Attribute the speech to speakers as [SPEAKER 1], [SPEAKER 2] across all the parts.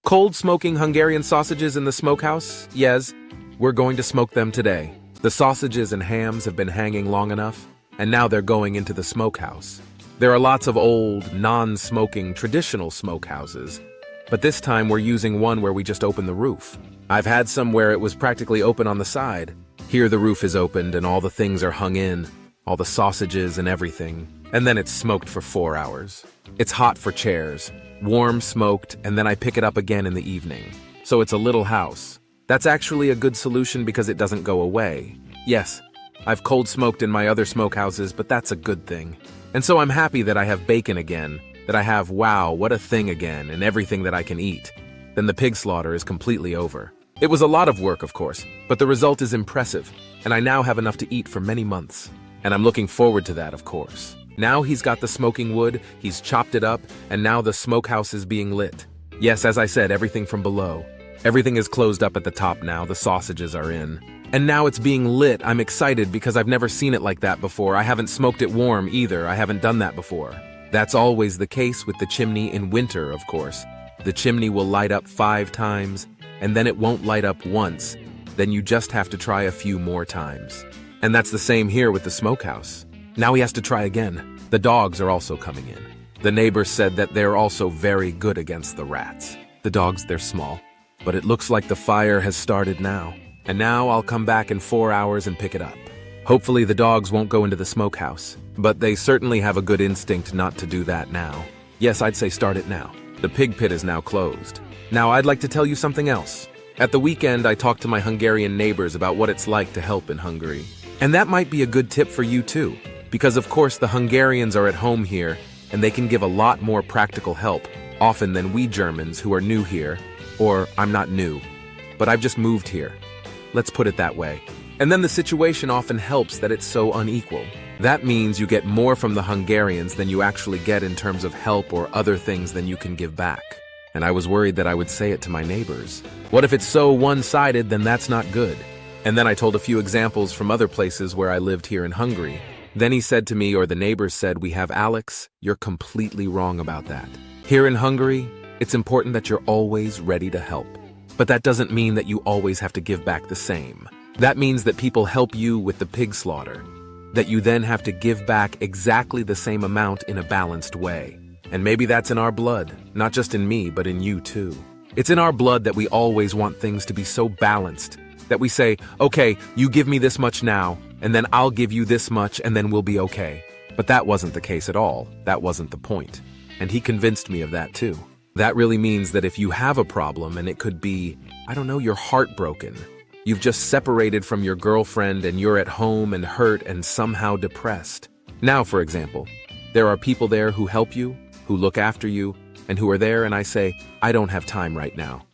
[SPEAKER 1] Cold smoking Hungarian sausages in the smokehouse? Yes, we're going to smoke them today. The sausages and hams have been hanging long enough, and now they're going into the smokehouse. There are lots of old, non-smoking, traditional smokehouses, but this time we're using one where we just open the roof. I've had some where it was practically open on the side. Here the roof is opened and all the things are hung in, all the sausages and everything, and then it's smoked for 4 hours. It's hot for chairs, warm, smoked, and then I pick it up again in the evening. So it's a little house. That's actually a good solution because it doesn't go away. Yes, I've cold smoked in my other smokehouses, but that's a good thing. And so I'm happy that I have bacon again, that I have wow, what a thing again, and everything that I can eat. Then the pig slaughter is completely over. It was a lot of work, of course, but the result is impressive, and I now have enough to eat for many months. And I'm looking forward to that, of course. Now he's got the smoking wood, he's chopped it up, and now the smokehouse is being lit. Yes, as I said, everything from below. Everything is closed up at the top now, the sausages are in. And now it's being lit. I'm excited because I've never seen it like that before. I haven't smoked it warm either. I haven't done that before. That's always the case with the chimney in winter, of course. The chimney will light up 5 times, and then it won't light up once. Then you just have to try a few more times. And that's the same here with the smokehouse. Now he has to try again. The dogs are also coming in. The neighbors said that they're also very good against the rats. The dogs, they're small. But it looks like the fire has started now. And now I'll come back in 4 hours and pick it up. Hopefully the dogs won't go into the smokehouse. But they certainly have a good instinct not to do that now. Yes, I'd say start it now. The pig pit is now closed. Now I'd like to tell you something else. At the weekend, I talked to my Hungarian neighbors about what it's like to help in Hungary. And that might be a good tip for you too. Because of course the Hungarians are at home here, and they can give a lot more practical help, often than we Germans who are new here. Or, I'm not new, but I've just moved here. Let's put it that way. And then the situation often helps that it's so unequal. That means you get more from the Hungarians than you actually get in terms of help or other things than you can give back. And I was worried that I would say it to my neighbors. What if it's so one-sided, then that's not good. And then I told a few examples from other places where I lived here in Hungary. Then he said to me, or the neighbors said, "We have Alex, you're completely wrong about that. Here in Hungary, it's important that you're always ready to help. But that doesn't mean that you always have to give back the same. That means that people help you with the pig slaughter, that you then have to give back exactly the same amount in a balanced way. And maybe that's in our blood, not just in me, but in you too. It's in our blood that we always want things to be so balanced, that we say, okay, you give me this much now, and then I'll give you this much, and then we'll be okay. But that wasn't the case at all. That wasn't the point. And he convinced me of that too. That really means that if you have a problem, and it could be, I don't know, you're heartbroken. You've just separated from your girlfriend and you're at home and hurt and somehow depressed. Now, for example, there are people there who help you, who look after you, and who are there and I say, I don't have time right now.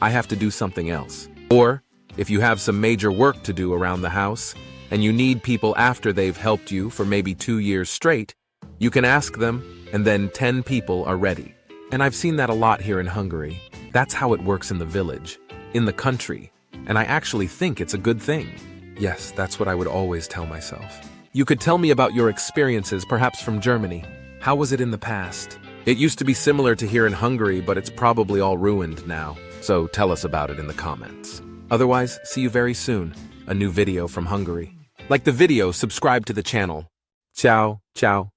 [SPEAKER 1] I have to do something else. Or, if you have some major work to do around the house, and you need people after they've helped you for maybe 2 years straight, you can ask them, and then 10 people are ready. And I've seen that a lot here in Hungary. That's how it works in the village, in the country. And I actually think it's a good thing. Yes, that's what I would always tell myself. You could tell me about your experiences, perhaps from Germany. How was it in the past? It used to be similar to here in Hungary, but it's probably all ruined now. So tell us about it in the comments. Otherwise, see you very soon. A new video from Hungary. Like the video, subscribe to the channel. Ciao, ciao.